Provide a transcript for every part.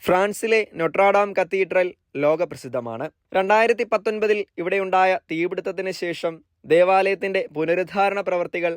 ഫ്രാൻസിലെ നൊട്രാഡാം കത്തീഡ്രൽ ലോകപ്രസിദ്ധമാണ്. 2019 ഇവിടെയുണ്ടായ തീപിടുത്തത്തിന് ശേഷം ദേവാലയത്തിന്റെ പുനരുദ്ധാരണ പ്രവൃത്തികൾ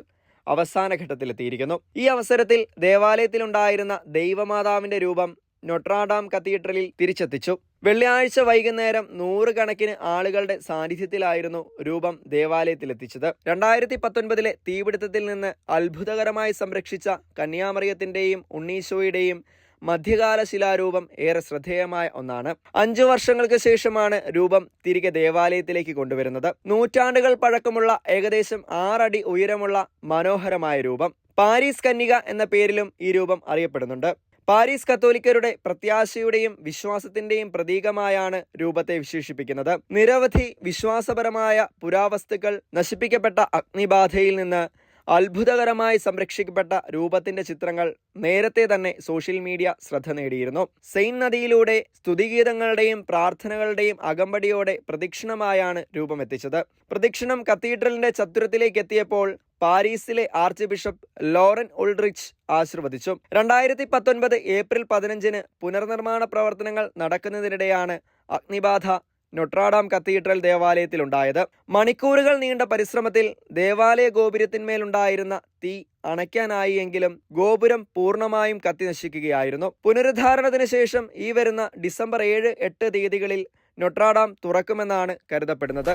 അവസാന ഘട്ടത്തിലെത്തിയിരിക്കുന്നു. ഈ അവസരത്തിൽ ദേവാലയത്തിലുണ്ടായിരുന്ന ദൈവമാതാവിന്റെ രൂപം നൊട്രാഡാം കത്തീഡ്രലിൽ തിരിച്ചെത്തിച്ചു. വെള്ളിയാഴ്ച വൈകുന്നേരം 100 കണക്കിന് ആളുകളുടെ സാന്നിധ്യത്തിലായിരുന്നു രൂപം ദേവാലയത്തിലെത്തിച്ചത്. 2019 തീപിടുത്തത്തിൽ നിന്ന് അത്ഭുതകരമായി സംരക്ഷിച്ച കന്യാമറിയത്തിന്റെയും ഉണ്ണീശോയുടെയും മധ്യകാല ശിലാരൂപം ഏറെ ശ്രദ്ധേയമായ ഒന്നാണ്. 5 വർഷങ്ങൾക്ക് ശേഷമാണ് രൂപം തിരികെ ദേവാലയത്തിലേക്ക് കൊണ്ടുവരുന്നത്. നൂറ്റാണ്ടുകൾ പഴക്കമുള്ള ഏകദേശം 6 അടി ഉയരമുള്ള മനോഹരമായ രൂപം. പാരീസ് കന്യക എന്ന പേരിലും ഈ രൂപം അറിയപ്പെടുന്നുണ്ട്. പാരീസ് കത്തോലിക്കരുടെ പ്രത്യാശയുടെയും വിശ്വാസത്തിന്റെയും പ്രതീകമായാണ് രൂപത്തെ വിശേഷിപ്പിക്കുന്നത്. നിരവധി വിശ്വാസപരമായ പുരാവസ്തുക്കൾ നശിപ്പിക്കപ്പെട്ട അഗ്നിബാധയിൽ നിന്ന് അത്ഭുതകരമായി സംരക്ഷിക്കപ്പെട്ട രൂപത്തിന്റെ ചിത്രങ്ങൾ നേരത്തെ തന്നെ സോഷ്യൽ മീഡിയ ശ്രദ്ധ നേടിയിരുന്നു. സെയിൻ നദിയിലൂടെ സ്തുതിഗീതങ്ങളുടെയും പ്രാർത്ഥനകളുടെയും അകമ്പടിയോടെ പ്രദക്ഷിണമായാണ് രൂപം എത്തിച്ചത്. പ്രദക്ഷിണം കത്തീഡ്രലിന്റെ ചത്തുരത്തിലേക്ക് എത്തിയപ്പോൾ പാരീസിലെ ആർച്ച് ബിഷപ്പ് ലോറൻ ഉൾറിച്ച് ആശീർവദിച്ചു. 2019 ഏപ്രിൽ 15 പുനർനിർമ്മാണ പ്രവർത്തനങ്ങൾ നടക്കുന്നതിനിടെയാണ് അഗ്നിബാധ നൊട്രാഡാം കത്തീഡ്രൽ ദേവാലയത്തിലുണ്ടായത്. മണിക്കൂറുകൾ നീണ്ട പരിശ്രമത്തിൽ ദേവാലയ ഗോപുരത്തിന്മേലുണ്ടായിരുന്ന തീ അണയ്ക്കാനായി എങ്കിലും ഗോപുരം പൂർണ്ണമായും കത്തി നശിക്കുകയായിരുന്നു. പുനരുദ്ധാരണത്തിന് ശേഷം ഈ വരുന്ന ഡിസംബർ 7, 8 തീയതികളിൽ നൊട്രാഡാം തുറക്കുമെന്നാണ് കരുതപ്പെടുന്നത്.